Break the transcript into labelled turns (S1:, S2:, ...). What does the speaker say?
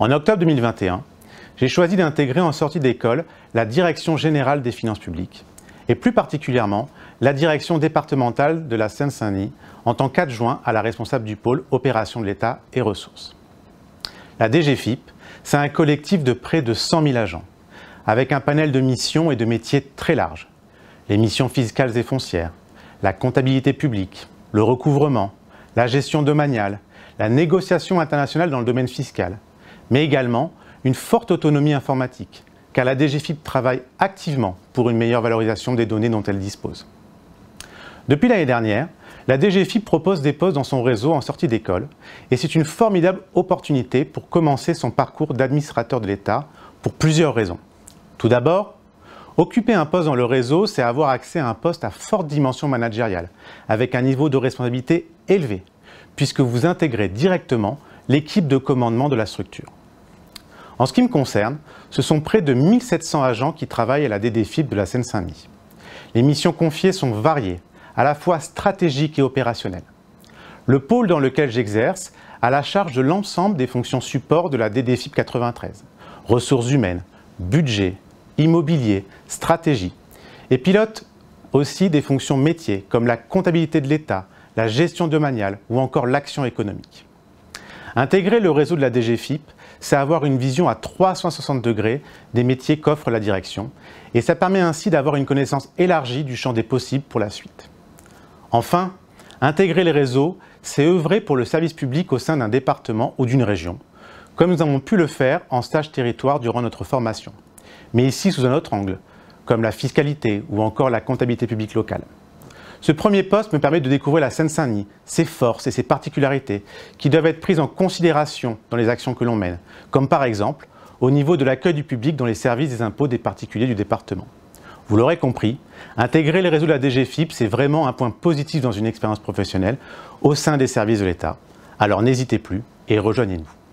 S1: En octobre 2021, j'ai choisi d'intégrer en sortie d'école la Direction générale des finances publiques et plus particulièrement la Direction départementale de la Seine-Saint-Denis en tant qu'adjoint à la responsable du pôle Opérations de l'État et Ressources. La DGFiP, c'est un collectif de près de 100 000 agents, avec un panel de missions et de métiers très large. Les missions fiscales et foncières, la comptabilité publique, le recouvrement, la gestion domaniale, la négociation internationale dans le domaine fiscal, mais également une forte autonomie informatique, car la DGFiP travaille activement pour une meilleure valorisation des données dont elle dispose. Depuis l'année dernière, la DGFiP propose des postes dans son réseau en sortie d'école et c'est une formidable opportunité pour commencer son parcours d'administrateur de l'État pour plusieurs raisons. Tout d'abord, occuper un poste dans le réseau, c'est avoir accès à un poste à forte dimension managériale, avec un niveau de responsabilité élevé, puisque vous intégrez directement l'équipe de commandement de la structure. En ce qui me concerne, ce sont près de 1700 agents qui travaillent à la DGFiP de la Seine-Saint-Denis. Les missions confiées sont variées, à la fois stratégiques et opérationnelles. Le pôle dans lequel j'exerce a la charge de l'ensemble des fonctions support de la DGFiP 93, ressources humaines, budget, immobilier, stratégie, et pilote aussi des fonctions métiers comme la comptabilité de l'État, la gestion domaniale ou encore l'action économique. Intégrer le réseau de la DGFiP, c'est avoir une vision à 360 degrés des métiers qu'offre la direction et ça permet ainsi d'avoir une connaissance élargie du champ des possibles pour la suite. Enfin, intégrer les réseaux, c'est œuvrer pour le service public au sein d'un département ou d'une région, comme nous avons pu le faire en stage territoire durant notre formation, mais ici sous un autre angle, comme la fiscalité ou encore la comptabilité publique locale. Ce premier poste me permet de découvrir la Seine-Saint-Denis, ses forces et ses particularités qui doivent être prises en considération dans les actions que l'on mène, comme par exemple au niveau de l'accueil du public dans les services des impôts des particuliers du département. Vous l'aurez compris, intégrer les réseaux de la DGFiP, c'est vraiment un point positif dans une expérience professionnelle au sein des services de l'État. Alors n'hésitez plus et rejoignez-nous.